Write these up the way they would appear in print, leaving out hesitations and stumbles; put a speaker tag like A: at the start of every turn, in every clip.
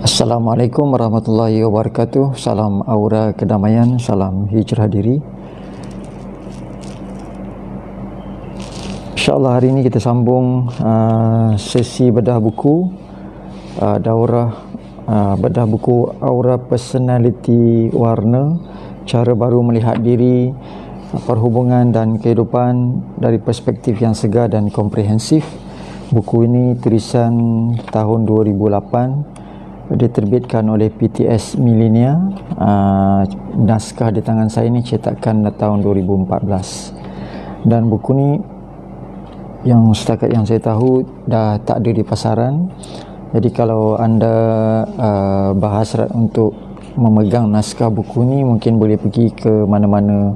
A: Assalamualaikum warahmatullahi wabarakatuh. Salam aura kedamaian, salam hijrah diri. InsyaAllah hari ini kita sambung sesi bedah buku daurah bedah buku Aura Personality Warna, cara baru melihat diri, perhubungan dan kehidupan dari perspektif yang segar dan komprehensif. Buku ini tulisan tahun 2008, diterbitkan oleh PTS Millennia. Naskah di tangan saya ini cetakan tahun 2014, dan buku ni yang setakat yang saya tahu dah tak ada di pasaran. Jadi kalau anda berhasrat untuk memegang naskah buku ni, mungkin boleh pergi ke mana-mana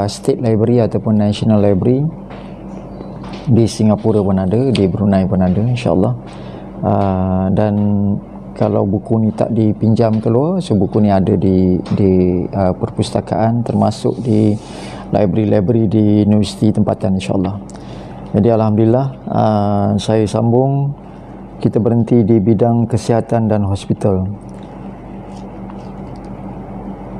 A: State Library ataupun National Library. Di Singapura pun ada, di Brunei pun ada, insyaAllah. Dan kalau buku ni tak dipinjam keluar, so buku ni ada di perpustakaan, termasuk di library-library di universiti tempatan, insyaAllah. Jadi alhamdulillah, saya sambung. Kita berhenti di bidang kesihatan dan hospital.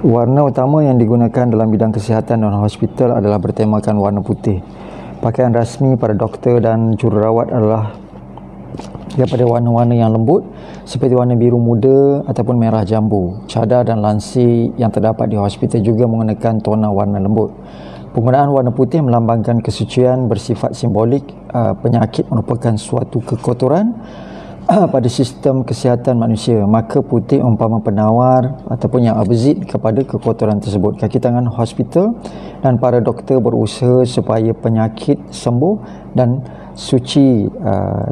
A: Warna utama yang digunakan dalam bidang kesihatan dan hospital adalah bertemakan warna putih. Pakaian rasmi para doktor dan jururawat adalah daripada warna-warna yang lembut seperti warna biru muda ataupun merah jambu. Cadar dan lansi yang terdapat di hospital juga menggunakan tona warna lembut. Penggunaan warna putih melambangkan kesucian, bersifat simbolik. Penyakit merupakan suatu kekotoran pada sistem kesihatan manusia, maka putih umpama penawar ataupun yang opposite kepada kekotoran tersebut. Kaki tangan hospital dan para doktor berusaha supaya penyakit sembuh dan suci,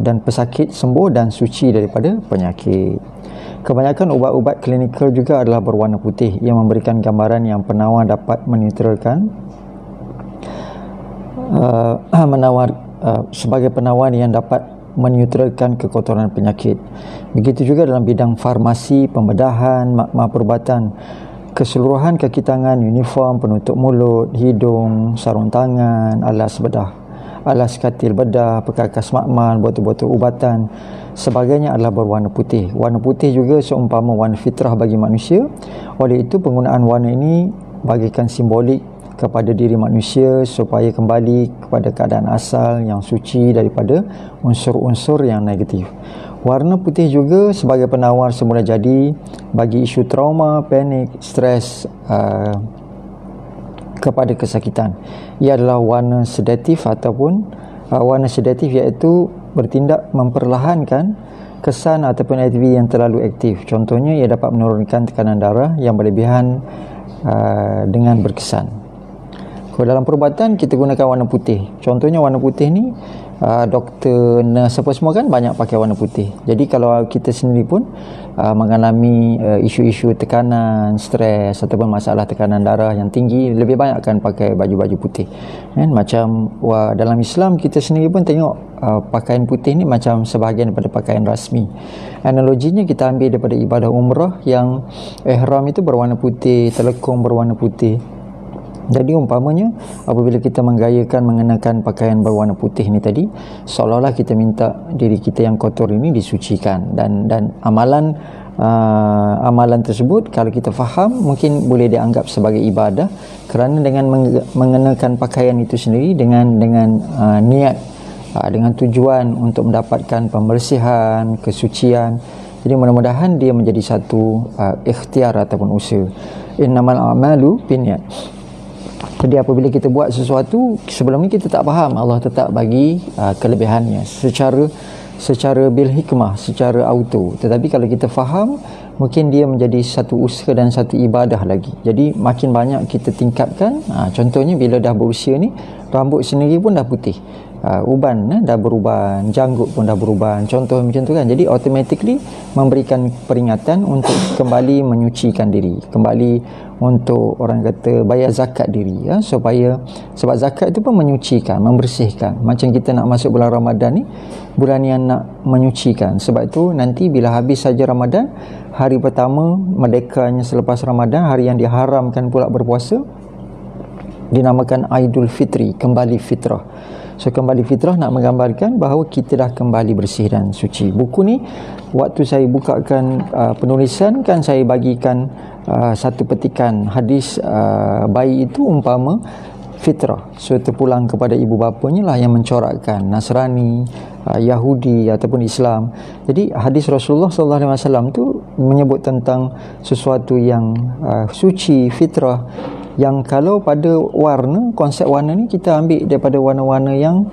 A: dan pesakit sembuh dan suci daripada penyakit. Kebanyakan ubat-ubat klinikal juga adalah berwarna putih. Ia memberikan gambaran yang penawar dapat menetralkan sebagai penawar yang dapat menetralkan kekotoran penyakit. Begitu juga dalam bidang farmasi, pembedahan, makmah perubatan. Keseluruhan kaki tangan, uniform, penutup mulut, hidung, sarung tangan, alas bedah, alas katil bedah, perkakas makmal, botol-botol ubatan, sebagainya adalah berwarna putih. Warna putih juga seumpama warna fitrah bagi manusia. Oleh itu, penggunaan warna ini bagikan simbolik kepada diri manusia supaya kembali kepada keadaan asal yang suci daripada unsur-unsur yang negatif. Warna putih juga sebagai penawar semula jadi bagi isu trauma, panik, stres, kepada kesakitan. Ia adalah warna sedatif ataupun warna sedatif, iaitu bertindak memperlahankan kesan ataupun aktiviti yang terlalu aktif. Contohnya, ia dapat menurunkan tekanan darah yang berlebihan dengan berkesan. Kalau dalam perubatan kita gunakan warna putih. Contohnya warna putih ni doktor, nurse apa semua kan banyak pakai warna putih. Jadi kalau kita sendiri pun mengalami isu-isu tekanan, stres ataupun masalah tekanan darah yang tinggi, lebih banyak akan pakai baju-baju putih. Macam dalam Islam kita sendiri pun tengok pakaian putih ni macam sebahagian daripada pakaian rasmi. Analoginya kita ambil daripada ibadah umrah yang ihram itu berwarna putih, telekung berwarna putih. Jadi umpamanya apabila kita menggayakan mengenakan pakaian berwarna putih ni tadi, seolah-olah kita minta diri kita yang kotor ini disucikan, dan amalan tersebut kalau kita faham mungkin boleh dianggap sebagai ibadah, kerana dengan mengenakan pakaian itu sendiri dengan niat, dengan tujuan untuk mendapatkan pembersihan, kesucian. Jadi mudah-mudahan dia menjadi satu ikhtiar ataupun usaha. Innamal a'malu binniyat. Jadi apabila kita buat sesuatu sebelum ni kita tak faham, Allah tetap bagi kelebihannya secara bil hikmah, secara auto. Tetapi kalau kita faham, mungkin dia menjadi satu usaha dan satu ibadah lagi. Jadi makin banyak kita tingkatkan. Contohnya bila dah berusia ni, rambut sendiri pun dah putih, uban dah beruban, janggut pun dah beruban, contoh macam tu kan. Jadi automatically memberikan peringatan untuk kembali menyucikan diri, kembali untuk orang kata bayar zakat diri, supaya, sebab zakat itu pun menyucikan, membersihkan. Macam kita nak masuk bulan Ramadan ni, bulan yang nak menyucikan. Sebab itu nanti bila habis saja Ramadan, hari pertama merdekanya selepas Ramadan, hari yang diharamkan pula berpuasa, dinamakan Aidul Fitri, kembali fitrah. So kembali fitrah nak menggambarkan bahawa kita dah kembali bersih dan suci. Buku ni waktu saya bukakan penulisan kan, saya bagikan satu petikan hadis bayi itu umpama fitrah. So terpulang kepada ibu bapanya lah yang mencorakkan, Nasrani, Yahudi ataupun Islam. Jadi hadis Rasulullah SAW tu menyebut tentang sesuatu yang suci, fitrah, yang kalau pada warna, konsep warna ni kita ambil daripada warna-warna yang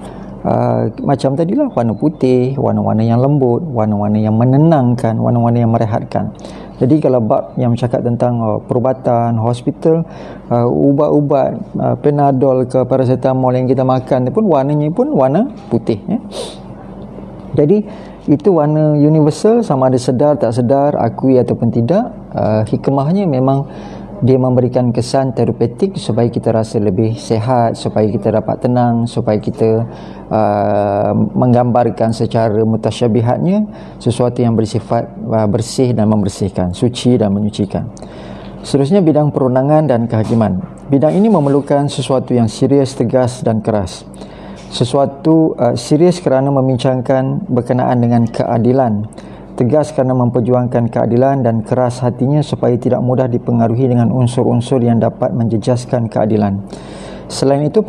A: macam tadilah, warna putih, warna-warna yang lembut, warna-warna yang menenangkan, warna-warna yang merehatkan. Jadi kalau bab yang bercakap tentang perubatan, hospital, ubat-ubat, Panadol ke paracetamol yang kita makan pun warnanya pun warna putih, ya. Jadi itu warna universal, sama ada sedar tak sedar, akui ataupun tidak. Hikmahnya memang dia memberikan kesan terapeutik supaya kita rasa lebih sihat, supaya kita dapat tenang, supaya kita menggambarkan secara mutasyabihatnya sesuatu yang bersifat bersih dan membersihkan, suci dan menyucikan. Seterusnya, bidang perundangan dan kehakiman. Bidang ini memerlukan sesuatu yang serius, tegas dan keras. Sesuatu serius kerana membincangkan berkenaan dengan keadilan, tegas kerana memperjuangkan keadilan, dan keras hatinya supaya tidak mudah dipengaruhi dengan unsur-unsur yang dapat menjejaskan keadilan. Selain itu,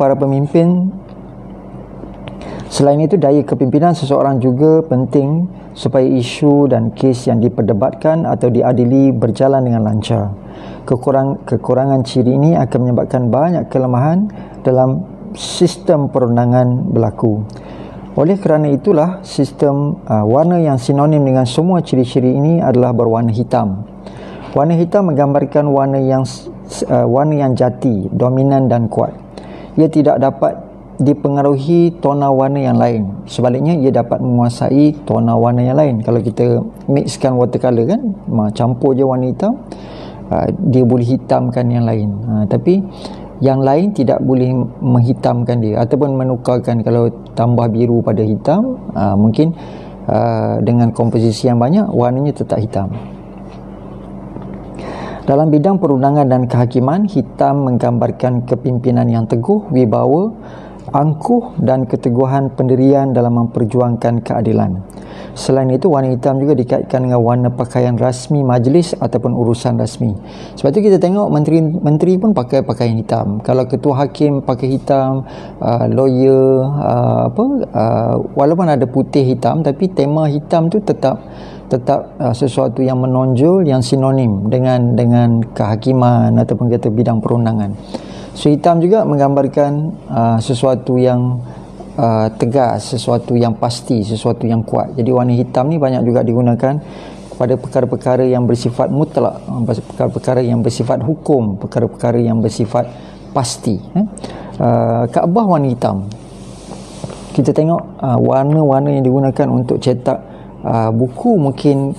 A: daya kepimpinan seseorang juga penting supaya isu dan kes yang diperdebatkan atau diadili berjalan dengan lancar. Kekurangan ciri ini akan menyebabkan banyak kelemahan dalam sistem perundangan berlaku. Oleh kerana itulah, sistem warna yang sinonim dengan semua ciri-ciri ini adalah berwarna hitam. Warna hitam menggambarkan warna yang jati, dominan dan kuat. Ia tidak dapat dipengaruhi tona warna yang lain. Sebaliknya, ia dapat menguasai tona warna yang lain. Kalau kita mixkan watercolor kan, campur je warna hitam, dia boleh hitamkan yang lain. Tapi yang lain tidak boleh menghitamkan dia ataupun menukarkan. Kalau tambah biru pada hitam, mungkin dengan komposisi yang banyak, warnanya tetap hitam. Dalam bidang perundangan dan kehakiman, hitam menggambarkan kepimpinan yang teguh, wibawa, angkuh dan keteguhan pendirian dalam memperjuangkan keadilan. Selain itu, warna hitam juga dikaitkan dengan warna pakaian rasmi majlis ataupun urusan rasmi. Sebab itu kita tengok menteri pun pakai pakaian hitam. Kalau ketua hakim pakai hitam, lawyer walaupun ada putih hitam, tapi tema hitam tu tetap sesuatu yang menonjol, yang sinonim dengan kehakiman ataupun kata bidang perundangan. So hitam juga menggambarkan sesuatu yang tegas, sesuatu yang pasti, sesuatu yang kuat. Jadi warna hitam ni banyak juga digunakan pada perkara-perkara yang bersifat mutlak, perkara-perkara yang bersifat hukum, perkara-perkara yang bersifat pasti. Kaabah warna hitam. Kita tengok warna-warna yang digunakan untuk cetak buku, mungkin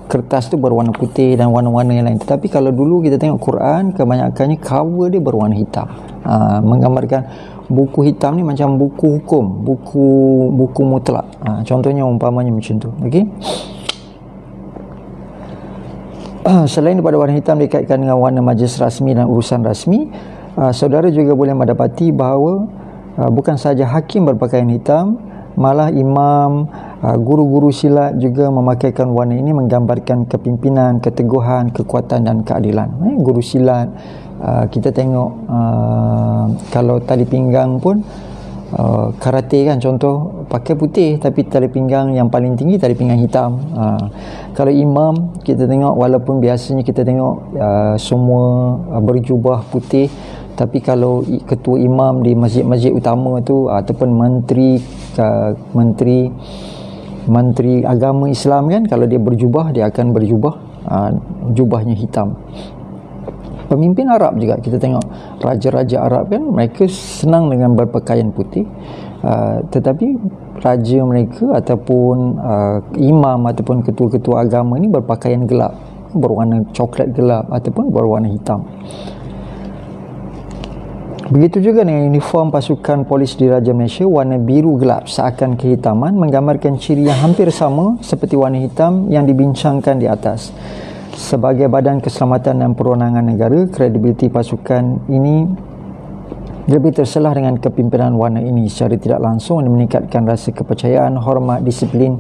A: kertas tu berwarna putih dan warna-warna yang lain. Tetapi kalau dulu kita tengok Quran, kebanyakannya cover dia berwarna hitam, menggambarkan buku hitam ni macam buku hukum, buku mutlak. Contohnya umpamanya macam tu. Okey. Selain daripada warna hitam dikaitkan dengan warna majlis rasmi dan urusan rasmi, saudara juga boleh mendapati bahawa bukan sahaja hakim berpakaian hitam, malah imam, guru-guru silat juga memakaikan warna ini menggambarkan kepimpinan, keteguhan, kekuatan dan keadilan. Guru silat, kita tengok kalau tali pinggang pun, karate kan contoh, pakai putih tapi tali pinggang yang paling tinggi tali pinggang hitam. Kalau imam, kita tengok walaupun biasanya kita tengok semua berjubah putih, tapi kalau ketua imam di masjid-masjid utama tu ataupun menteri agama Islam kan, kalau dia berjubah, dia akan berjubah jubahnya hitam. Pemimpin Arab juga kita tengok, raja-raja Arab kan, mereka senang dengan berpakaian putih, tetapi raja mereka ataupun imam ataupun ketua-ketua agama ni berpakaian gelap, berwarna coklat gelap ataupun berwarna hitam. Begitu juga dengan uniform pasukan polis di Raja Malaysia, warna biru gelap seakan kehitaman, menggambarkan ciri yang hampir sama seperti warna hitam yang dibincangkan di atas. Sebagai badan keselamatan dan perundangan negara, kredibiliti pasukan ini lebih terselah dengan kepimpinan warna ini secara tidak langsung dan meningkatkan rasa kepercayaan, hormat, disiplin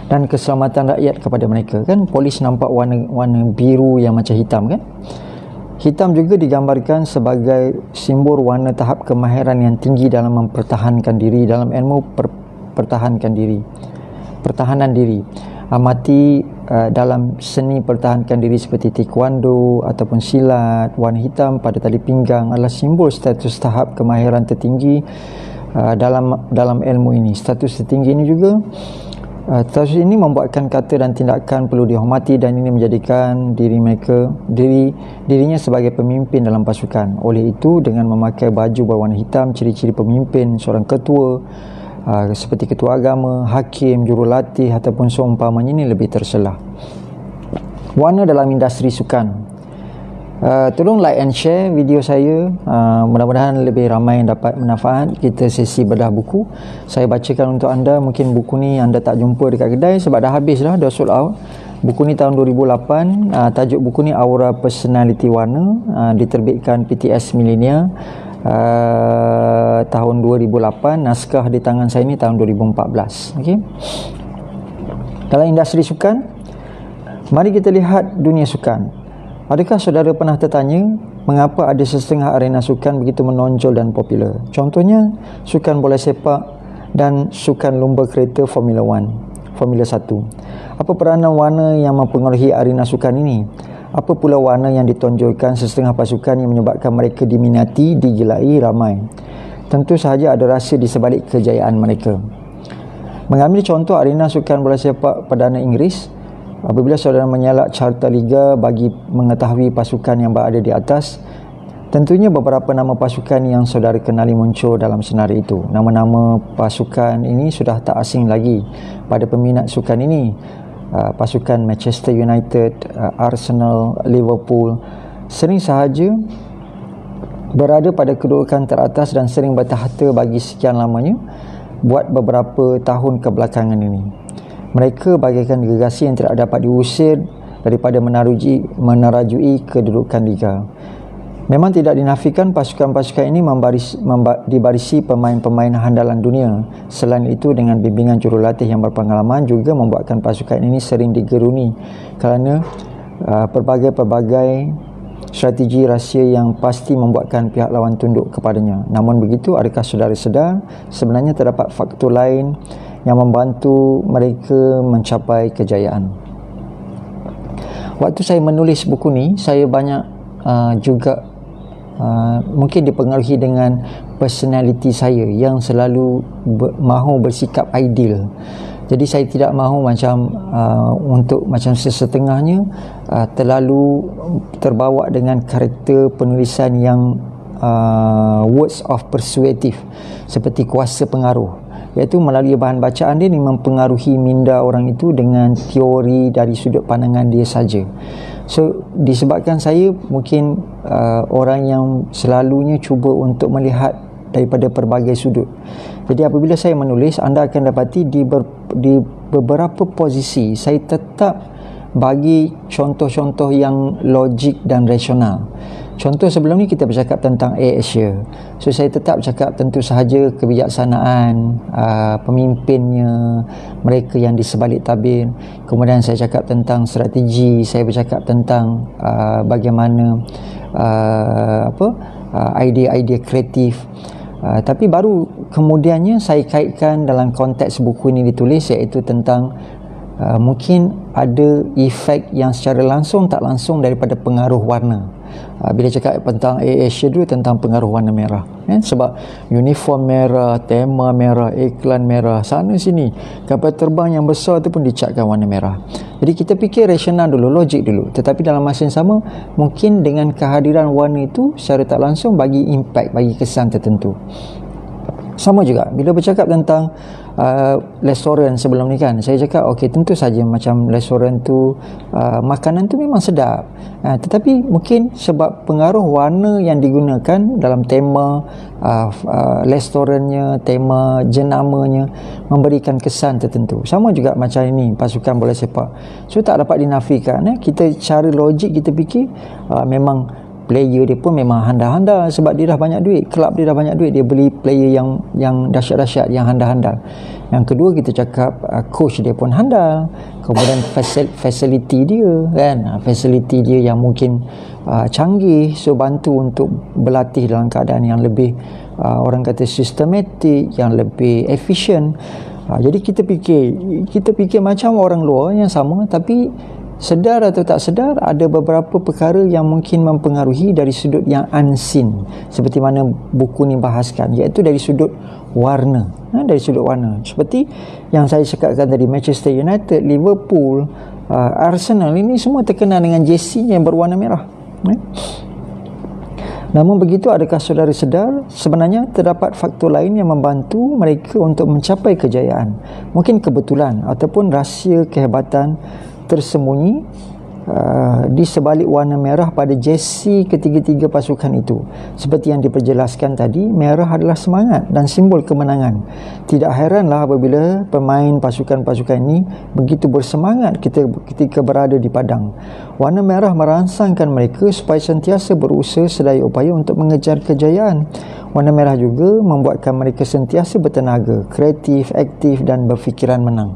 A: dan keselamatan rakyat kepada mereka. Kan polis nampak warna biru yang macam hitam kan. Hitam juga digambarkan sebagai simbol warna tahap kemahiran yang tinggi dalam mempertahankan diri dalam ilmu pertahanan diri. Amati dalam seni pertahankan diri seperti taekwondo ataupun silat, warna hitam pada tali pinggang adalah simbol status tahap kemahiran tertinggi dalam ilmu ini. Status tertinggi ini juga status ini membuatkan kata dan tindakan perlu dihormati dan ini menjadikan dirinya sebagai pemimpin dalam pasukan. Oleh itu, dengan memakai baju berwarna hitam, ciri-ciri pemimpin, seorang ketua seperti ketua agama, hakim, jurulatih ataupun seumpamanya ini lebih terselah. Warna dalam industri sukan. Tolong like and share video saya. Mudah-mudahan lebih ramai yang dapat manfaat. Kita sesi bedah buku. Saya bacakan untuk anda. Mungkin buku ni anda tak jumpa dekat kedai sebab dah habis dah sold out. Buku ni tahun 2008. Tajuk buku ni Aura Personality Warna. Diterbitkan PTS Millenia. Tahun 2008. Naskah di tangan saya ni tahun 2014. Okey. Dalam industri sukan, mari kita lihat dunia sukan. Adakah saudara pernah tertanya mengapa ada setengah arena sukan begitu menonjol dan popular? Contohnya sukan bola sepak dan sukan lumba kereta Formula 1. Apa peranan warna yang mempengaruhi arena sukan ini? Apa pula warna yang ditonjolkan setengah pasukan yang menyebabkan mereka diminati, digilai ramai? Tentu sahaja ada rahsia di sebalik kejayaan mereka. Mengambil contoh arena sukan bola sepak perdana Inggeris, apabila saudara menyalak carta liga bagi mengetahui pasukan yang berada di atas, tentunya beberapa nama pasukan yang saudara kenali muncul dalam senario itu. Nama-nama pasukan ini sudah tak asing lagi pada peminat sukan ini. Pasukan Manchester United, Arsenal, Liverpool sering sahaja berada pada kedudukan teratas dan sering bertahta bagi sekian lamanya buat beberapa tahun kebelakangan ini. Mereka bagaikan gergasi yang tidak dapat diusir daripada menerajui kedudukan liga. Memang tidak dinafikan pasukan-pasukan ini dibarisi pemain-pemain handalan dunia. Selain itu, dengan bimbingan jurulatih yang berpengalaman juga membuatkan pasukan ini sering digeruni kerana pelbagai strategi rahsia yang pasti membuatkan pihak lawan tunduk kepadanya. Namun begitu, adakah saudara sedar sebenarnya terdapat faktor lain yang membantu mereka mencapai kejayaan? Waktu saya menulis buku ni, saya banyak juga mungkin dipengaruhi dengan personality saya yang selalu mahu bersikap ideal. Jadi saya tidak mahu macam untuk macam sesetengahnya terlalu terbawa dengan karakter penulisan yang words of persuasive seperti kuasa pengaruh, iaitu melalui bahan bacaan dia ni mempengaruhi minda orang itu dengan teori dari sudut pandangan dia saja. So disebabkan saya mungkin orang yang selalunya cuba untuk melihat daripada pelbagai sudut. Jadi apabila saya menulis, anda akan dapati di beberapa posisi saya tetap bagi contoh-contoh yang logik dan rasional. Contoh sebelum ni kita bercakap tentang Air Asia. So saya tetap cakap tentu sahaja kebijaksanaan pemimpinnya, mereka yang di sebalik tabir. Kemudian saya cakap tentang strategi, saya bercakap tentang bagaimana idea-idea kreatif. Tapi baru kemudiannya saya kaitkan dalam konteks buku ini ditulis, iaitu tentang mungkin ada efek yang secara langsung tak langsung daripada pengaruh warna. Bila cakap tentang Asia dulu, tentang pengaruh warna merah, sebab uniform merah, tema merah, iklan merah, sana sini kapal terbang yang besar tu pun dicatkan warna merah. Jadi kita fikir rasional dulu, logik dulu, tetapi dalam masa yang sama mungkin dengan kehadiran warna itu secara tak langsung bagi impact, bagi kesan tertentu. Sama juga bila bercakap tentang restoran sebelum ni kan, saya cakap okey, tentu saja macam restoran tu makanan tu memang sedap, tetapi mungkin sebab pengaruh warna yang digunakan dalam tema restorannya, tema jenamanya memberikan kesan tertentu. Sama juga macam ini pasukan bola sepak. So tak dapat dinafikan, kita cara logik kita fikir memang player dia pun memang handal-handal sebab dia dah banyak duit, kelab dia dah banyak duit, dia beli player yang dahsyat-dahsyat, yang handal-handal. Yang kedua, kita cakap coach dia pun handal, kemudian facility dia kan, facility dia yang mungkin canggih, so bantu untuk berlatih dalam keadaan yang lebih orang kata sistematik, yang lebih efisien. Jadi kita fikir macam orang luar yang sama, tapi sedar atau tak sedar ada beberapa perkara yang mungkin mempengaruhi dari sudut yang unseen, seperti mana buku ni bahaskan, iaitu dari sudut warna. Dari sudut warna, seperti yang saya cakapkan tadi, Manchester United, Liverpool, Arsenal, ini semua terkenal dengan jersey yang berwarna merah. Namun begitu, adakah saudara sedar sebenarnya terdapat faktor lain yang membantu mereka untuk mencapai kejayaan? Mungkin kebetulan ataupun rahsia kehebatan tersembunyi di sebalik warna merah pada jersey ketiga-tiga pasukan itu. Seperti yang diperjelaskan tadi, merah adalah semangat dan simbol kemenangan. Tidak heranlah apabila pemain pasukan-pasukan ini begitu bersemangat ketika berada di padang. Warna merah merangsangkan mereka supaya sentiasa berusaha sedaya upaya untuk mengejar kejayaan. Warna merah juga membuatkan mereka sentiasa bertenaga, kreatif, aktif dan berfikiran menang.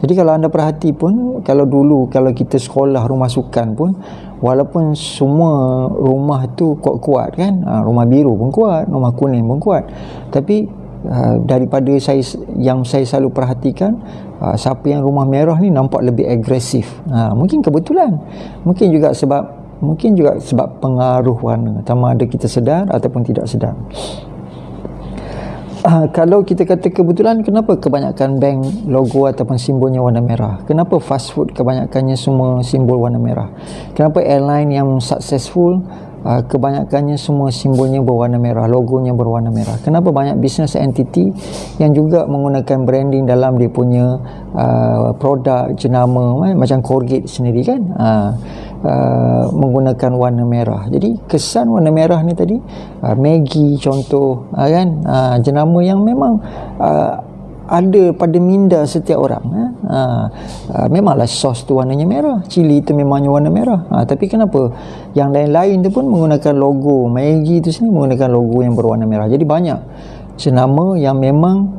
A: Jadi kalau anda perhati pun, kalau dulu kalau kita sekolah rumah sukan pun, walaupun semua rumah tu kuat-kuat kan, rumah biru pun kuat, rumah kuning pun kuat, tapi daripada saya selalu perhatikan, siapa yang rumah merah ni nampak lebih agresif. Mungkin kebetulan, mungkin juga sebab pengaruh warna, sama ada kita sedar ataupun tidak sedar. Kalau kita kata kebetulan, kenapa kebanyakan bank logo ataupun simbolnya warna merah? Kenapa fast food kebanyakannya semua simbol warna merah? Kenapa airline yang successful kebanyakannya semua simbolnya berwarna merah, logonya berwarna merah? Kenapa banyak business entity yang juga menggunakan branding dalam dia punya produk, jenama, macam Colgate sendiri kan, menggunakan warna merah. Jadi kesan warna merah ni tadi, Maggi contoh, kan, jenama yang memang ada pada minda setiap orang. Memanglah sos tu warnanya merah, cili tu memangnya warna merah, tapi kenapa yang lain-lain tu pun menggunakan logo Maggi tu sini menggunakan logo yang berwarna merah? Jadi banyak jenama yang memang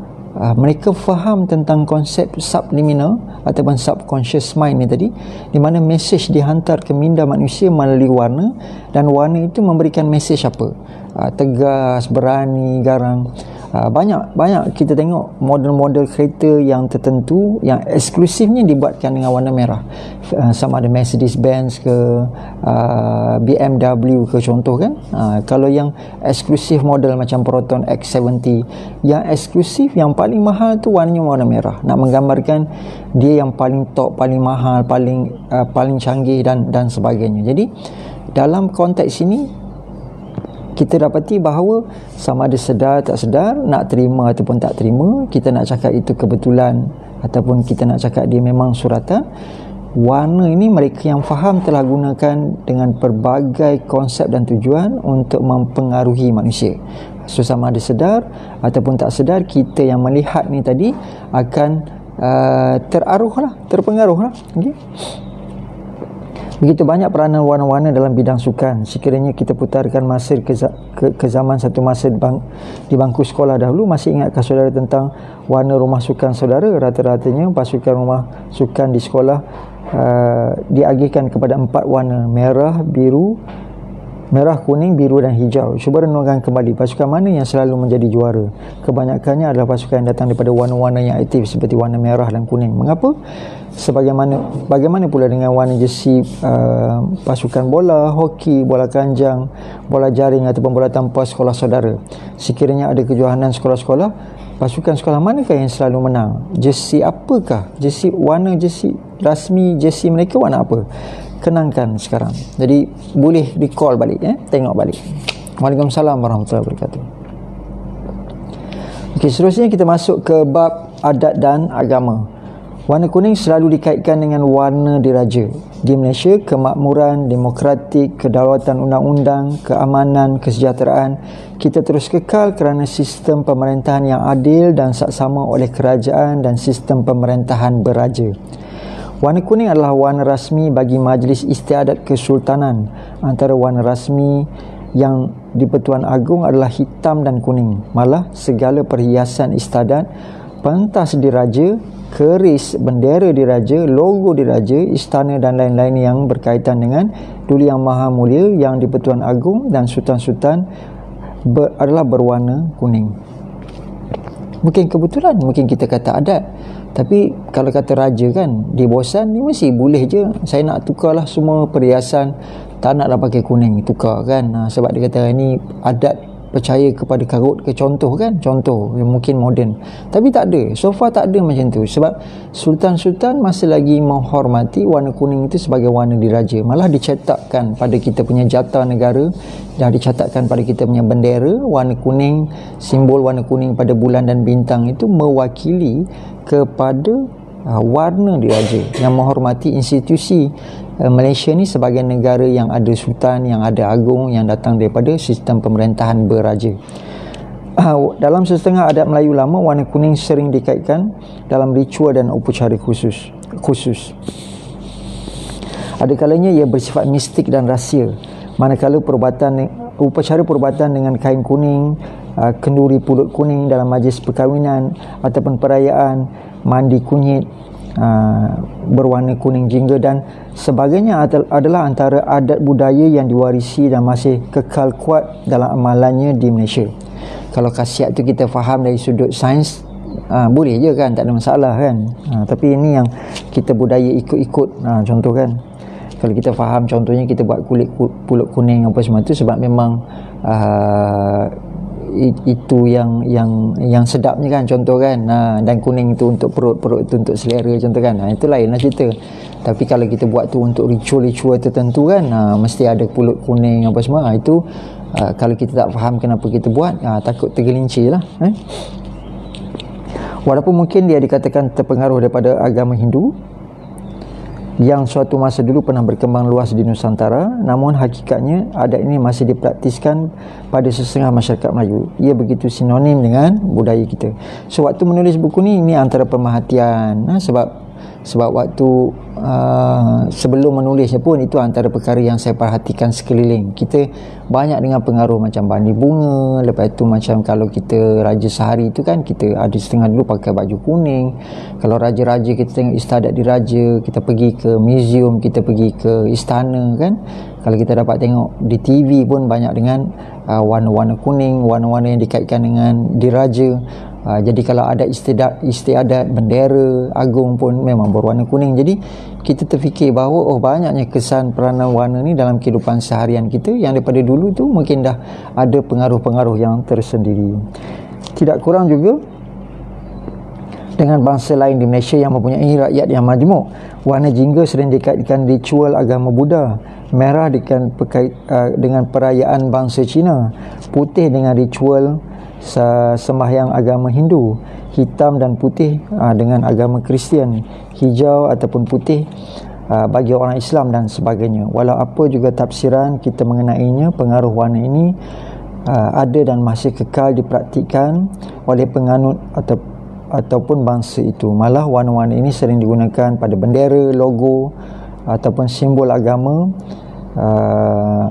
A: mereka faham tentang konsep subliminal ataupun subconscious mind ni tadi, di mana mesej dihantar ke minda manusia melalui warna, dan warna itu memberikan mesej apa? Tegas, berani, garang. Banyak kita tengok model-model kereta yang tertentu yang eksklusifnya dibuatkan dengan warna merah, sama ada Mercedes-Benz ke BMW ke contoh kan. Kalau yang eksklusif model macam Proton X70, yang eksklusif, yang paling mahal tu warnanya warna merah, nak menggambarkan dia yang paling top, paling mahal, paling canggih dan sebagainya. Jadi dalam konteks ini kita dapati bahawa sama ada sedar tak sedar, nak terima ataupun tak terima, kita nak cakap itu kebetulan ataupun kita nak cakap dia memang suratan, warna ini mereka yang faham telah gunakan dengan pelbagai konsep dan tujuan untuk mempengaruhi manusia. So sama ada sedar ataupun tak sedar, kita yang melihat ni tadi akan terpengaruh. Okay? Begitu banyak peranan warna-warna dalam bidang sukan. Sekiranya kita putarkan masa ke zaman satu masa di bangku sekolah dahulu, masih ingatkah saudara tentang warna rumah sukan saudara? Rata-ratanya pasukan rumah sukan di sekolah diagihkan kepada 4 warna: merah, kuning, biru dan hijau. Cuba renungkan kembali, pasukan mana yang selalu menjadi juara? Kebanyakannya adalah pasukan yang datang daripada warna-warna yang aktif seperti warna merah dan kuning. Mengapa? Bagaimana pula dengan warna jersey pasukan bola, hoki, bola keranjang, bola jaring ataupun bola tampar sekolah saudara? Sekiranya ada kejohanan sekolah-sekolah, pasukan sekolah manakah yang selalu menang? Jersey apakah? Warna jersey rasmi, jersey mereka warna apa? Kenangkan sekarang. Jadi boleh recall balik, tengok balik. Waalaikumsalam warahmatullahi wabarakatuh. Okey, seterusnya kita masuk ke bab adat dan agama. Warna kuning selalu dikaitkan dengan warna diraja. Di Malaysia, kemakmuran, demokratik, kedaulatan undang-undang, keamanan, kesejahteraan kita terus kekal kerana sistem pemerintahan yang adil dan saksama oleh kerajaan dan sistem pemerintahan beraja. Warna kuning adalah warna rasmi bagi Majlis Istiadat Kesultanan. Antara warna rasmi yang di Pertuan Agong adalah hitam dan kuning. Malah segala perhiasan istiadat, pentas diraja, keris bendera diraja, logo diraja, istana dan lain-lain yang berkaitan dengan Duli Yang Maha Mulia yang di Pertuan Agong dan sultan-sultan adalah berwarna kuning. Mungkin kebetulan, mungkin kita kata adat. Tapi kalau kata raja kan, dia bosan, dia mesti boleh je. Saya nak tukarlah semua perhiasan, tak naklah pakai kuning, tukar kan. Sebab dia kata ini adat, percaya kepada karut ke, contoh kan, contoh yang mungkin moden. Tapi tak ada, so far tak ada macam tu. Sebab sultan-sultan masih lagi menghormati warna kuning itu sebagai warna diraja. Malah dicetakkan pada kita punya jata negara, dah dicatatkan pada kita punya bendera, warna kuning, simbol warna kuning pada bulan dan bintang itu mewakili kepada warna diraja yang menghormati institusi Malaysia ni sebagai negara yang ada sultan, yang ada agung, yang datang daripada sistem pemerintahan beraja. Dalam setengah adat Melayu lama, warna kuning sering dikaitkan dalam ritual dan upacara khusus. Ada kalanya ia bersifat mistik dan rahsia. Manakala upacara perubatan dengan kain kuning, kenduri pulut kuning dalam majlis perkahwinan ataupun perayaan, mandi kunyit berwarna kuning jingga dan sebagainya adalah antara adat budaya yang diwarisi dan masih kekal kuat dalam amalannya di Malaysia. Kalau khasiat tu kita faham dari sudut sains, boleh je kan, tak ada masalah kan. Tapi ini yang kita budaya ikut-ikut, contoh kan, kalau kita faham, contohnya kita buat kulit pulut kuning apa semua tu sebab memang itu yang sedapnya kan, contoh kan. Dan kuning tu untuk perut tu untuk selera, contoh kan. Itu lainlah cerita. Tapi kalau kita buat tu untuk ritual-ritual tertentu kan, mesti ada pulut kuning apa semua. Itu kalau kita tak faham kenapa kita buat, takut tergelincir lah. Walaupun mungkin dia dikatakan terpengaruh daripada agama Hindu yang suatu masa dulu pernah berkembang luas di Nusantara, namun hakikatnya adat ini masih dipraktiskan pada setengah masyarakat Melayu. Ia begitu sinonim dengan budaya kita. So waktu menulis buku ni, ini antara pemerhatian, sebab waktu sebelum menulisnya pun itu antara perkara yang saya perhatikan sekeliling. Kita banyak dengan pengaruh macam bandi bunga, lepas tu macam kalau kita raja sehari tu kan, kita ada setengah dulu pakai baju kuning. Kalau raja-raja kita tengok istiadat diraja, kita pergi ke museum, kita pergi ke istana kan. Kalau kita dapat tengok di TV pun banyak dengan warna-warna kuning, warna-warna yang dikaitkan dengan diraja. Jadi kalau ada istiadat bendera agung pun memang berwarna kuning. Jadi kita terfikir bahawa banyaknya kesan peranan warna ni dalam kehidupan seharian kita yang daripada dulu tu mungkin dah ada pengaruh-pengaruh yang tersendiri. Tidak kurang juga dengan bangsa lain di Malaysia yang mempunyai rakyat yang majmuk. Warna jingga sering dikaitkan ritual agama Buddha, merah dengan perayaan bangsa Cina, putih dengan ritual sembahyang agama Hindu, hitam dan putih dengan agama Kristian, hijau ataupun putih bagi orang Islam dan sebagainya. Walau apa juga tafsiran kita mengenainya, pengaruh warna ini ada dan masih kekal dipraktikkan oleh penganut ataupun bangsa itu. Malah warna-warna ini sering digunakan pada bendera, logo ataupun simbol agama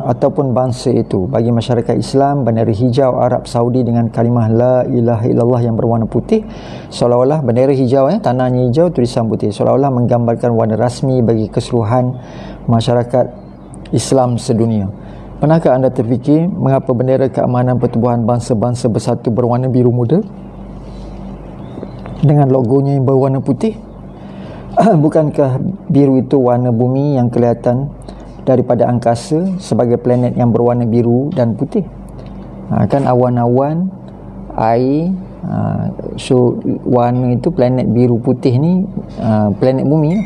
A: ataupun bangsa itu. Bagi masyarakat Islam, bendera hijau Arab Saudi dengan kalimah La ilaha illallah yang berwarna putih, seolah-olah bendera hijau, tanahnya hijau, tulisan putih, seolah-olah menggambarkan warna rasmi bagi keseluruhan masyarakat Islam sedunia. Pernahkah anda terfikir mengapa bendera keamanan pertubuhan bangsa-bangsa bersatu berwarna biru muda dengan logonya yang berwarna putih? Bukankah biru itu warna bumi yang kelihatan daripada angkasa sebagai planet yang berwarna biru dan putih? Kan awan-awan, air, so warna itu planet biru putih ni planet bumi.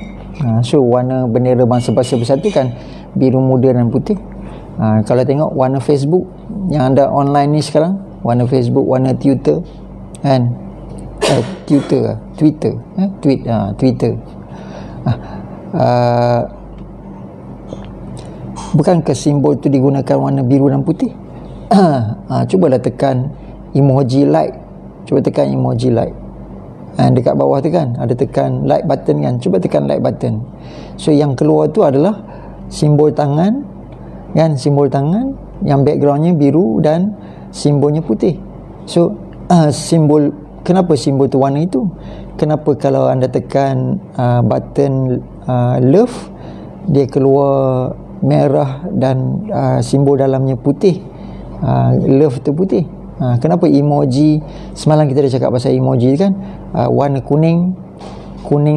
A: So warna bendera bangsa-bangsa bersatu kan biru muda dan putih. Kalau tengok warna Facebook yang ada online ni sekarang, warna Facebook, warna Twitter kan, Twitter, bukankah simbol itu digunakan warna biru dan putih? Cubalah tekan emoji like. Cuba tekan emoji like. dekat bawah tu kan ada tekan like button kan, cuba tekan like button. So yang keluar tu adalah simbol tangan kan, simbol tangan yang backgroundnya biru dan simbolnya putih. So simbol, kenapa simbol tu warna itu? Kenapa kalau anda tekan button love dia keluar merah dan simbol dalamnya putih? Love tu putih. Kenapa emoji, semalam kita dah cakap pasal emoji kan, warna kuning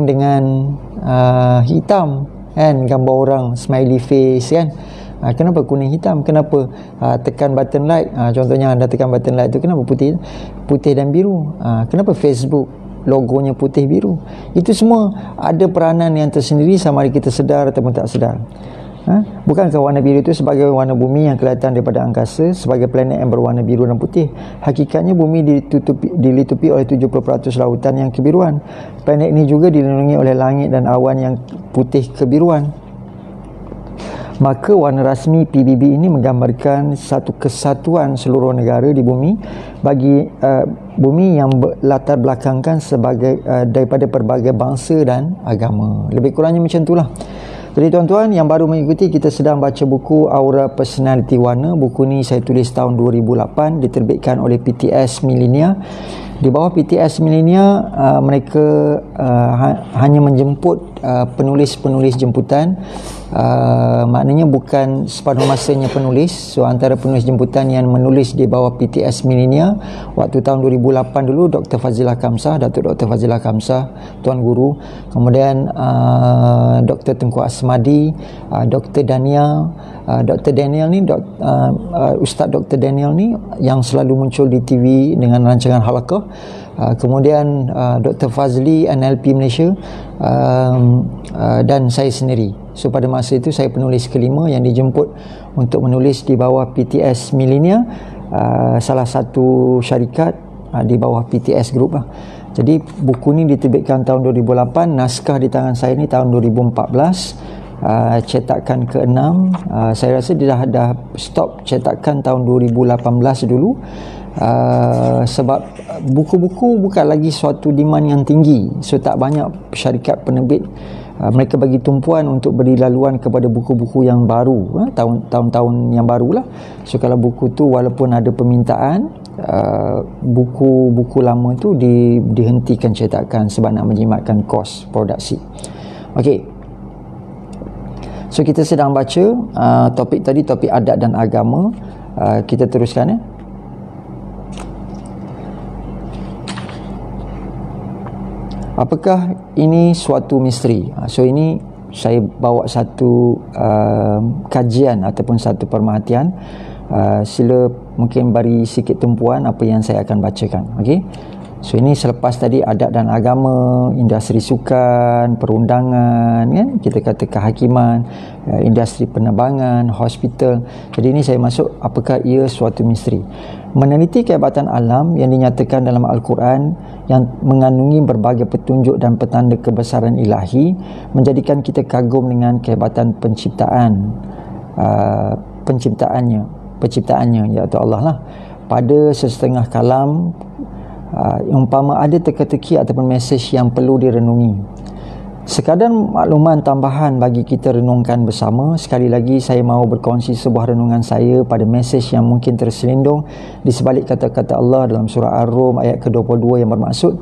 A: dengan hitam kan, gambar orang smiley face kan. Kenapa kuning hitam? Kenapa tekan button like, contohnya anda tekan button like tu kenapa putih dan biru? Kenapa Facebook logonya putih biru? Itu semua ada peranan yang tersendiri, sama ada kita sedar ataupun tak sedar. Bukankah warna biru itu sebagai warna bumi yang kelihatan daripada angkasa sebagai planet yang berwarna biru dan putih? Hakikatnya bumi dilitupi oleh 70% lautan yang kebiruan. Planet ini juga dilindungi oleh langit dan awan yang putih kebiruan. Maka warna rasmi PBB ini menggambarkan satu kesatuan seluruh negara di bumi, bagi bumi yang latar belakangkan sebagai daripada pelbagai bangsa dan agama. Lebih kurangnya macam itulah. Jadi tuan-tuan yang baru mengikuti, kita sedang baca buku Aura Personality Warna. Buku ni saya tulis tahun 2008, diterbitkan oleh PTS Millennia. Di bawah PTS Millennia, mereka hanya menjemput penulis-penulis jemputan. Maknanya bukan separuh masanya penulis. So antara penulis jemputan yang menulis di bawah PTS Millennia waktu tahun 2008 dulu, Dr. Fazilah Kamsah, Datuk Dr. Fazilah Kamsah, Tuan Guru. Kemudian Dr. Tengku Asmadi, Dr. Daniel, Dr. Daniel ni Ustaz Dr. Daniel ni yang selalu muncul di TV dengan rancangan halaqah. Kemudian Dr. Fazli NLP Malaysia, dan saya sendiri. So pada masa itu saya penulis kelima yang dijemput untuk menulis di bawah PTS Millennia, salah satu syarikat di bawah PTS Group lah. Jadi buku ni diterbitkan tahun 2008, naskah di tangan saya ni tahun 2014. Cetakan ke-6, saya rasa dia dah stop cetakan tahun 2018 dulu. Sebab buku-buku bukan lagi suatu demand yang tinggi, so tak banyak syarikat penerbit mereka bagi tumpuan untuk beri laluan kepada buku-buku yang baru, tahun-tahun yang barulah. So kalau buku tu walaupun ada permintaan, buku-buku lama tu dihentikan cetakan sebab nak menjimatkan kos produksi. Okey, so kita sedang baca topik tadi, topik adat dan agama. Kita teruskan ya. Apakah ini suatu misteri? So ini saya bawa satu kajian ataupun satu pemerhatian. Sila mungkin beri sikit tumpuan apa yang saya akan bacakan. Okey. So ini selepas tadi adat dan agama, industri sukan, perundangan kan, kita kata kehakiman, industri penerbangan, hospital. Jadi ini saya masuk apakah ia suatu misteri. Meneliti kehebatan alam yang dinyatakan dalam Al-Quran yang mengandungi berbagai petunjuk dan petanda kebesaran ilahi menjadikan kita kagum dengan kehebatan penciptaannya iaitu Allah lah. Pada sesetengah kalam, umpama ada teka-teki ataupun mesej yang perlu direnungi. Sekadar makluman tambahan bagi kita renungkan bersama. Sekali lagi saya mahu berkongsi sebuah renungan saya pada mesej yang mungkin terselindung di sebalik kata-kata Allah dalam surah Ar-Rum ayat ke-22 yang bermaksud,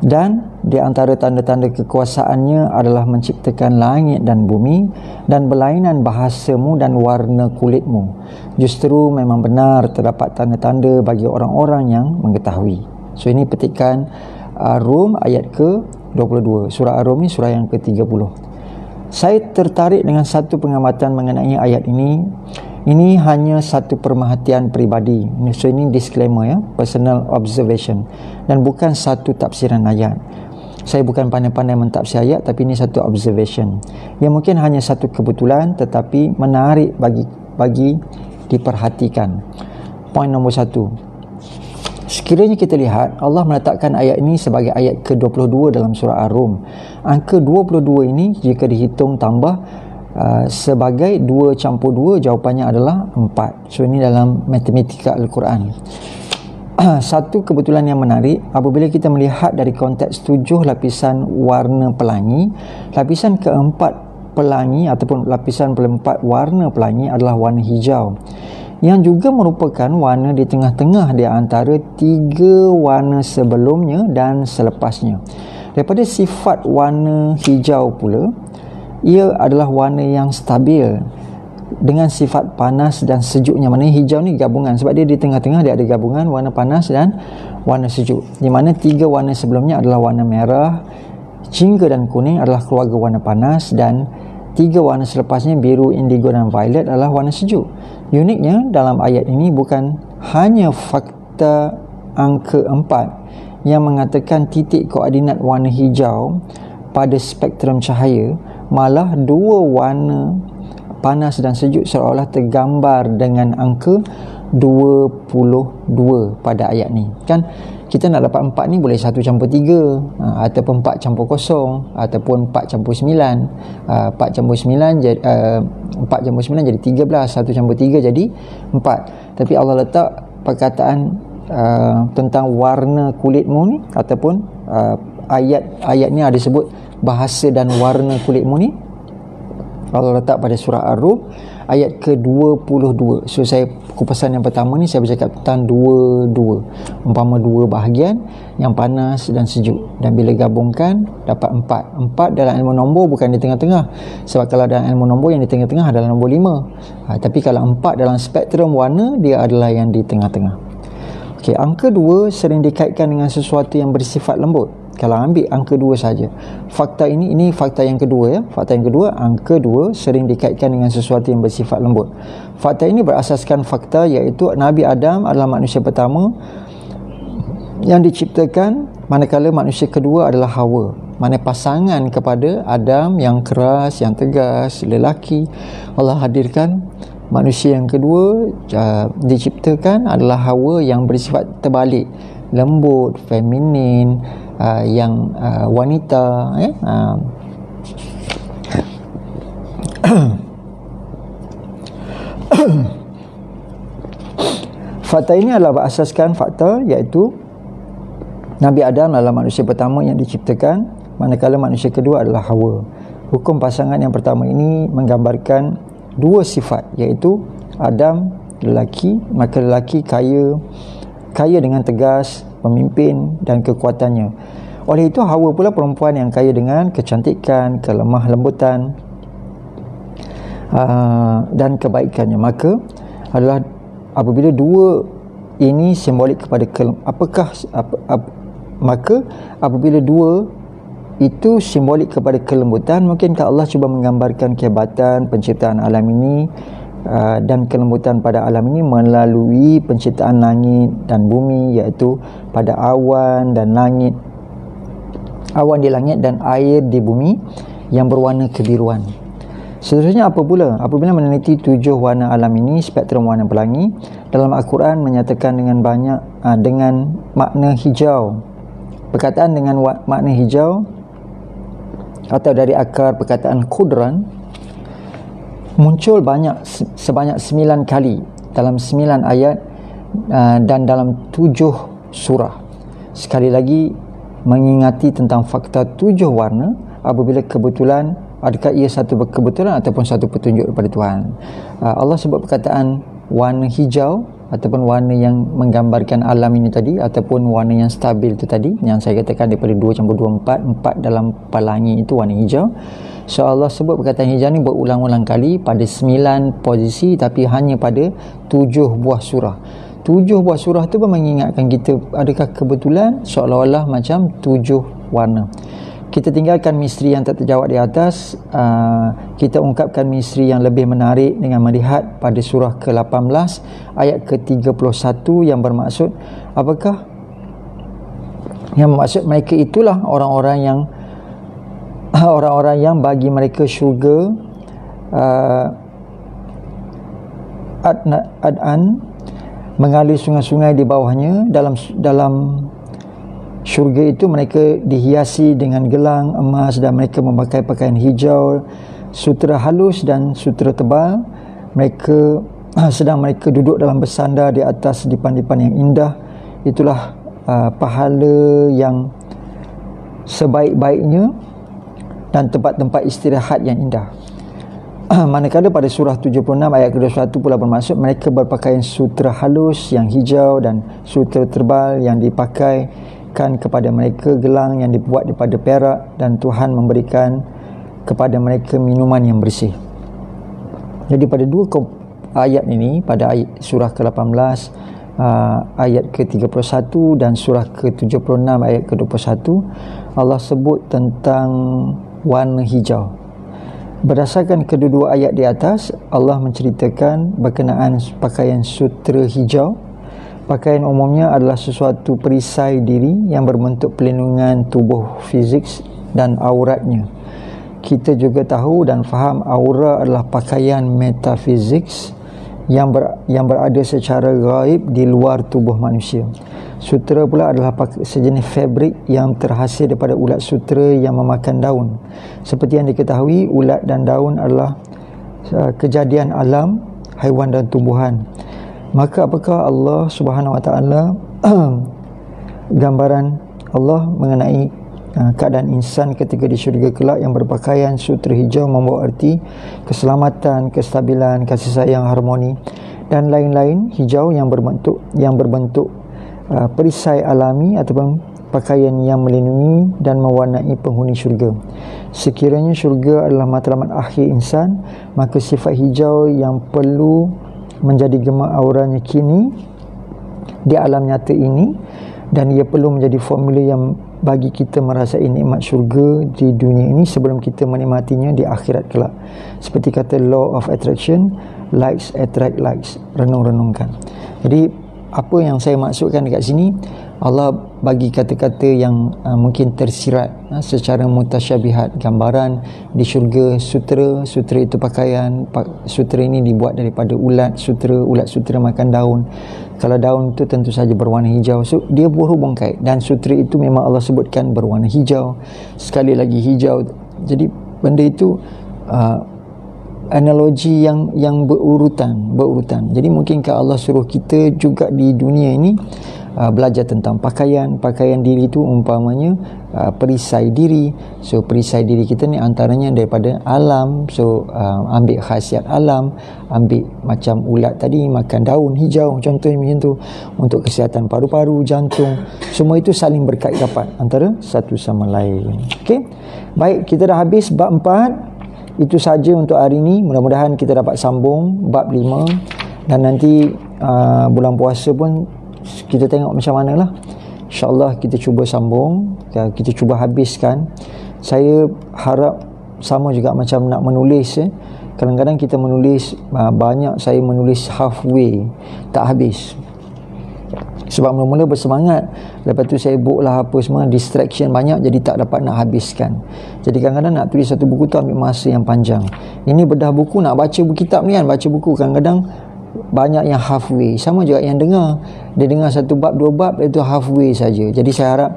A: dan di antara tanda-tanda kekuasaannya adalah menciptakan langit dan bumi dan berlainan bahasamu dan warna kulitmu. Justru memang benar terdapat tanda-tanda bagi orang-orang yang mengetahui. So ini petikan Ar-Rum ayat ke-22. Surah Ar-Rum ni surah yang ke-30. Saya tertarik dengan satu pengamatan mengenai ayat ini. Ini hanya satu pemerhatian peribadi. So ini disclaimer ya, personal observation, dan bukan satu tafsiran ayat. Saya bukan pandai-pandai mentafsir ayat, tapi ini satu observation yang mungkin hanya satu kebetulan tetapi menarik bagi diperhatikan. Poin nombor 1. Sekiranya kita lihat, Allah meletakkan ayat ini sebagai ayat ke-22 dalam surah Ar-Rum. Angka 22 ini jika dihitung tambah sebagai 2 campur 2, jawapannya adalah 4. So ini dalam matematika Al-Quran. satu kebetulan yang menarik apabila kita melihat dari konteks 7 lapisan warna pelangi, lapisan keempat pelangi ataupun lapisan keempat warna pelangi adalah warna hijau, yang juga merupakan warna di tengah-tengah di antara 3 warna sebelumnya dan selepasnya. Daripada sifat warna hijau pula, ia adalah warna yang stabil dengan sifat panas dan sejuknya. Maknanya hijau ni gabungan, sebab dia di tengah-tengah, dia ada gabungan warna panas dan warna sejuk, di mana 3 warna sebelumnya adalah warna merah, jingga dan kuning adalah keluarga warna panas, dan 3 warna selepasnya biru, indigo dan violet adalah warna sejuk. Uniknya dalam ayat ini bukan hanya fakta angka 4 yang mengatakan titik koordinat warna hijau pada spektrum cahaya, malah 2 warna panas dan sejuk seolah tergambar dengan angka 22 pada ayat ni. Kan kita nak dapat 4 ni boleh 1 campur 3, ataupun 4 campur 0, ataupun 4 campur 9. 4 campur 9 jadi 4 campur 9 jadi 13, 1 campur 3 jadi 4. Tapi Allah letak perkataan tentang warna kulitmu ni, ataupun ayat ni ada sebut bahasa dan warna kulitmu ni, Allah letak pada surah Ar-Rum ayat ke-22. So saya kupasan yang pertama ni saya bercakap tentang dua, umpama 2 bahagian yang panas dan sejuk, dan bila gabungkan dapat 4. 4 dalam ilmu nombor bukan di tengah-tengah, sebab kalau dalam ilmu nombor yang di tengah-tengah adalah nombor 5. Tapi kalau 4 dalam spektrum warna, dia adalah yang di tengah-tengah. Okey, angka 2 sering dikaitkan dengan sesuatu yang bersifat lembut. Kalau ambil angka 2 saja, fakta ini fakta yang kedua ya. Fakta yang kedua, angka 2 sering dikaitkan dengan sesuatu yang bersifat lembut. Fakta ini berasaskan fakta iaitu Nabi Adam adalah manusia pertama yang diciptakan, manakala manusia kedua adalah Hawa. Mana pasangan kepada Adam yang keras, yang tegas, lelaki. Allah hadirkan manusia yang kedua diciptakan adalah Hawa yang bersifat terbalik, lembut, feminin, yang wanita Fakta ini adalah berasaskan fakta iaitu Nabi Adam adalah manusia pertama yang diciptakan, manakala manusia kedua adalah Hawa. Hukum pasangan yang pertama ini menggambarkan 2 sifat iaitu Adam lelaki, maka lelaki kaya dengan tegas, pemimpin dan kekuatannya. Oleh itu Hawa pula perempuan yang kaya dengan kecantikan, kelemah lembutan dan kebaikannya. Maka adalah apabila 2 ini simbolik kepada maka apabila 2 itu simbolik kepada kelembutan, mungkinkah Allah cuba menggambarkan kehebatan penciptaan alam ini dan kelembutan pada alam ini melalui penciptaan langit dan bumi, iaitu pada awan dan langit, awan di langit dan air di bumi yang berwarna kebiruan. Seterusnya apabila meneliti 7 warna alam ini, spektrum warna pelangi dalam Al-Quran menyatakan dengan banyak dengan makna hijau. Perkataan dengan makna hijau atau dari akar perkataan khudran muncul sebanyak 9 kali dalam 9 ayat dan dalam 7 surah. Sekali lagi mengingati tentang fakta 7 warna apabila kebetulan, adakah ia satu kebetulan ataupun satu petunjuk daripada Tuhan. Allah sebut perkataan warna hijau ataupun warna yang menggambarkan alam ini tadi, ataupun warna yang stabil itu tadi yang saya katakan daripada 2 campur 2 4 dalam pelangi itu warna hijau. So Allah sebut perkataan hijau ni berulang-ulang kali pada 9 posisi, tapi hanya pada 7 buah surah. 7 buah surah tu pun mengingatkan kita, adakah kebetulan seolah-olah macam 7 warna. Kita tinggalkan misteri yang tak terjawab di atas, kita ungkapkan misteri yang lebih menarik dengan melihat pada surah ke-18 ayat ke-31 yang bermaksud apakah? Yang bermaksud mereka itulah orang-orang yang bagi mereka syurga Ad'an, mengalir sungai-sungai di bawahnya. Dalam syurga itu mereka dihiasi dengan gelang emas dan mereka memakai pakaian hijau, sutera halus dan sutera tebal. Mereka duduk dalam bersandar di atas dipan-dipan yang indah itulah pahala yang sebaik-baiknya dan tempat-tempat istirahat yang indah. Manakala pada surah 76 ayat ke-21 pula bermaksud mereka berpakaian sutera halus yang hijau dan sutera tebal yang dipakaikan kepada mereka, gelang yang dibuat daripada perak, dan Tuhan memberikan kepada mereka minuman yang bersih. Jadi pada dua ayat ini, pada ayat surah ke-18 ayat ke-31 dan surah ke-76 ayat ke-21, Allah sebut tentang warna hijau. Berdasarkan kedua-dua ayat di atas, Allah menceritakan berkenaan pakaian sutera hijau. Pakaian umumnya adalah sesuatu perisai diri yang berbentuk pelindungan tubuh fizik dan auratnya. Kita juga tahu dan faham aura adalah pakaian metafizik yang berada secara gaib di luar tubuh manusia. Sutera pula adalah sejenis fabrik yang terhasil daripada ulat sutera yang memakan daun. Seperti yang diketahui, ulat dan daun adalah kejadian alam, haiwan dan tumbuhan. Maka apakah Allah Subhanahu Wa Taala gambaran Allah mengenai keadaan insan ketika di syurga kelak yang berpakaian sutera hijau membawa arti keselamatan, kestabilan, kasih sayang, harmoni dan lain-lain. Hijau yang berbentuk perisai alami ataupun pakaian yang melindungi dan mewarnai penghuni syurga. Sekiranya syurga adalah matlamat akhir insan, maka sifat hijau yang perlu menjadi gema auranya kini di alam nyata ini, dan ia perlu menjadi formula yang bagi kita merasai nikmat syurga di dunia ini sebelum kita menikmatinya di akhirat kelak. Seperti kata law of attraction, likes attract likes. Renung-renungkan. Jadi apa yang saya maksudkan dekat sini, Allah bagi kata-kata yang mungkin tersirat secara mutasyabihat. Gambaran di syurga sutera itu pakaian, sutera ini dibuat daripada ulat sutera makan daun. Kalau daun itu tentu saja berwarna hijau, so dia berhubung kait, dan sutera itu memang Allah sebutkan berwarna hijau, sekali lagi hijau. Jadi benda itu analogi yang berurutan. Jadi mungkinkah Allah suruh kita juga di dunia ini belajar tentang pakaian diri itu umpamanya perisai diri. So perisai diri kita ni antaranya daripada alam. So ambil khasiat alam, ambil macam ulat tadi makan daun hijau contohnya macam tu, untuk kesihatan paru-paru, jantung, semua itu saling berkait rapat antara satu sama lain. Okey, baik, kita dah habis bab 4. Itu saja untuk hari ini. Mudah-mudahan kita dapat sambung bab 5, dan nanti bulan puasa pun kita tengok macam mana lah. InsyaAllah kita cuba sambung, kita cuba habiskan. Saya harap sama juga macam nak menulis. Kadang-kadang kita menulis banyak, saya menulis halfway, tak habis. Sebab mula-mula bersemangat, lepas tu saya book lah apa semua, distraction banyak, jadi tak dapat nak habiskan. Jadi kadang-kadang nak tulis satu buku tu ambil masa yang panjang. Ini bedah buku, nak baca buku kitab ni kan, baca buku kadang-kadang banyak yang halfway. Sama juga yang dengar, dia dengar satu bab, dua bab, itu halfway saja. Jadi saya harap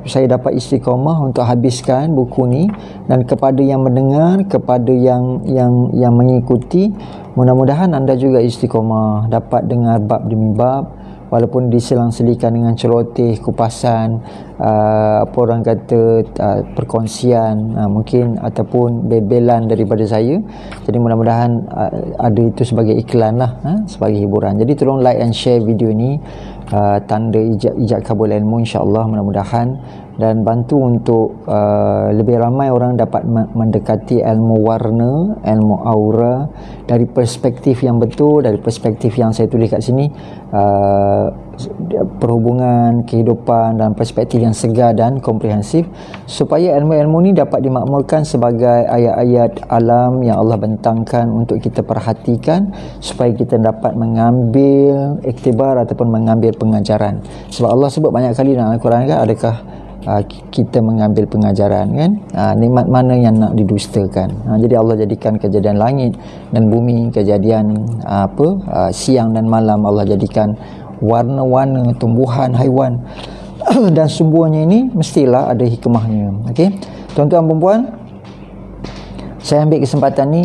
A: saya dapat istiqamah untuk habiskan buku ni, dan kepada yang mendengar, kepada yang mengikuti, mudah-mudahan anda juga istiqamah, dapat dengar bab demi bab, walaupun diselang-selikan dengan celoteh, kupasan, apa orang kata, perkongsian mungkin, ataupun bebelan daripada saya. Jadi mudah-mudahan ada itu sebagai iklan lah, sebagai hiburan. Jadi tolong like and share video ni, tanda ijab kabul ilmu, insyaAllah, mudah-mudahan, dan bantu untuk lebih ramai orang dapat mendekati ilmu warna, ilmu aura dari perspektif yang betul, dari perspektif yang saya tulis kat sini, perhubungan, kehidupan dan perspektif yang segar dan komprehensif, supaya ilmu-ilmu ni dapat dimakmurkan sebagai ayat-ayat alam yang Allah bentangkan untuk kita perhatikan, supaya kita dapat mengambil iktibar ataupun mengambil pengajaran. Sebab Allah sebut banyak kali dalam Al-Quran kan, adakah kita mengambil pengajaran kan, nikmat mana yang nak didustakan. Jadi Allah jadikan kejadian langit dan bumi, kejadian siang dan malam, Allah jadikan warna-warna tumbuhan, haiwan dan semuanya ini mestilah ada hikmahnya. Okey, tuan-tuan dan puan, saya ambil kesempatan ni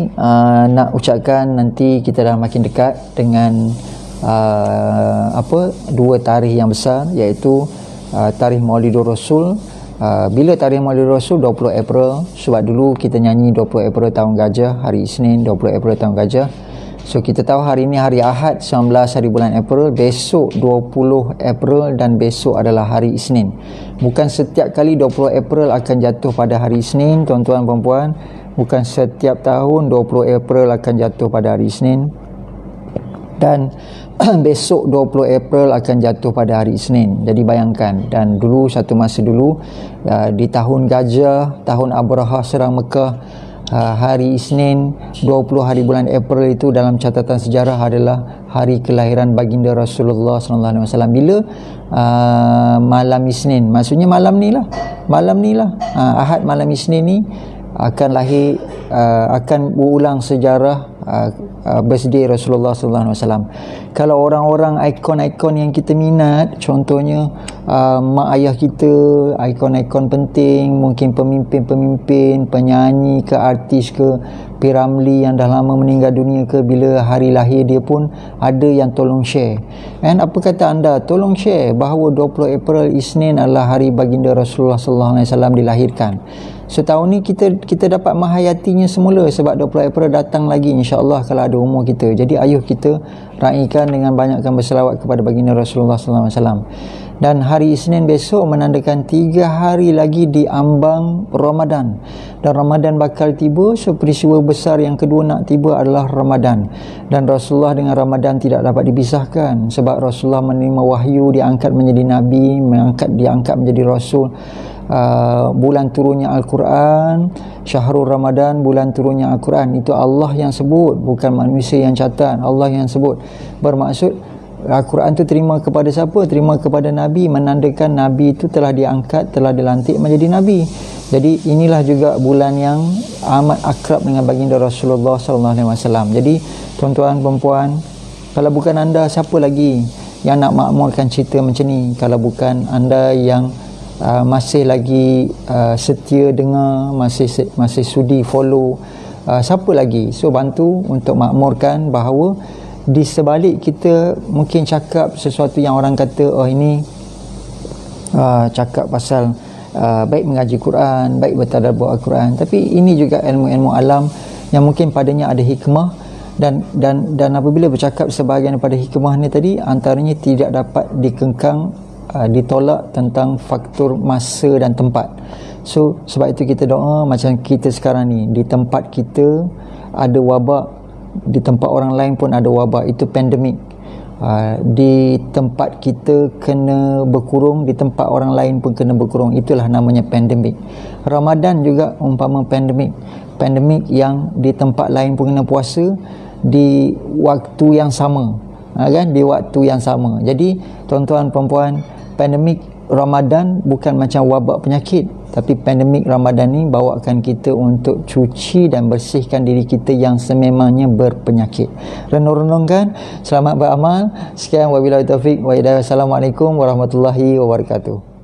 A: nak ucapkan nanti kita dah makin dekat dengan dua tarikh yang besar, iaitu tarikh Maulidur Rasul. Bila tarikh Maulidur Rasul? 20 April. Sebab dulu kita nyanyi 20 April tahun gajah, hari Isnin 20 April tahun gajah. So kita tahu hari ini hari Ahad, 19 hari bulan April, besok 20 April dan besok adalah hari Isnin. Bukan setiap kali 20 April akan jatuh pada hari Isnin, tuan-tuan dan puan. Bukan setiap tahun 20 April akan jatuh pada hari Isnin. Dan besok 20 April akan jatuh pada hari Isnin. Jadi bayangkan, dan dulu satu masa dulu di tahun gajah, tahun Abrahah serang Mekah, hari Isnin 20 hari bulan April itu dalam catatan sejarah adalah hari kelahiran baginda Rasulullah sallallahu alaihi wasallam. Bila malam Isnin, maksudnya malam ni lah, Ahad malam Isnin ni akan lahir, akan berulang sejarah birthday Rasulullah sallallahu alaihi wasallam. Kalau orang-orang ikon-ikon yang kita minat, contohnya mak ayah kita, ikon-ikon penting, mungkin pemimpin-pemimpin, penyanyi ke, artis ke, P. Ramlee yang dah lama meninggal dunia ke, bila hari lahir dia pun ada yang tolong share. And apa kata anda? Tolong share bahawa 20 April Isnin adalah hari baginda Rasulullah sallallahu alaihi wasallam dilahirkan. So tahun ni kita dapat menghayatinya semula, sebab 20 April datang lagi insya-Allah kalau ada umur kita. Jadi ayuh kita raikan dengan banyakkan berselawat kepada baginda Rasulullah sallallahu alaihi wasallam. Dan hari Isnin besok menandakan 3 hari lagi di ambang Ramadan. Dan Ramadan bakal tiba. So peristiwa besar yang kedua nak tiba adalah Ramadan. Dan Rasulullah dengan Ramadan tidak dapat dipisahkan, sebab Rasulullah menerima wahyu, diangkat menjadi Nabi, diangkat menjadi Rasul. Bulan turunnya Al-Quran, Syahrul Ramadan, bulan turunnya Al-Quran, itu Allah yang sebut, bukan manusia yang catat. Allah yang sebut. Bermaksud Al-Quran itu terima kepada siapa? Terima kepada Nabi, menandakan Nabi itu telah diangkat, telah dilantik menjadi Nabi. Jadi inilah juga bulan yang amat akrab dengan baginda Rasulullah SAW. Jadi tuan-tuan dan puan, kalau bukan anda, siapa lagi yang nak makmurkan cerita macam ni? Kalau bukan anda yang masih lagi setia dengar, masih sudi follow, siapa lagi? So bantu untuk makmurkan bahawa di sebalik kita mungkin cakap sesuatu yang orang kata, oh ini cakap pasal baik mengaji Quran, baik bertadabbur Al-Quran, tapi ini juga ilmu-ilmu alam yang mungkin padanya ada hikmah. Dan apabila bercakap sebahagian daripada hikmah ni tadi, antaranya tidak dapat dikengkang, ditolak tentang faktor masa dan tempat. So sebab itu kita doa macam kita sekarang ni, di tempat kita ada wabak, di tempat orang lain pun ada wabak, itu pandemik. Di tempat kita kena berkurung, di tempat orang lain pun kena berkurung, itulah namanya pandemik. Ramadan juga umpama pandemik yang di tempat lain pun kena puasa di waktu yang sama, kan, di waktu yang sama. Jadi tuan-tuan perempuan, pandemik Ramadan bukan macam wabak penyakit, tapi pandemik Ramadan ni bawakan kita untuk cuci dan bersihkan diri kita yang sememangnya berpenyakit. Renung-renungkan, selamat beramal. Sekian, wabillahi taufik wa hidayah. Assalamualaikum warahmatullahi wabarakatuh.